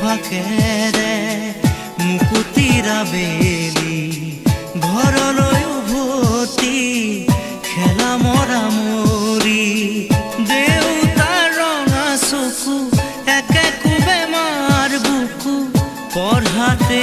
ফাকেৰে মুকুতিৰা বেলি ঘৰলৈ উভতি খেলা মৰা মৰি দেউতাৰ ৰঙা চকু একে কোবে মাৰ বুকু পঢ়াতে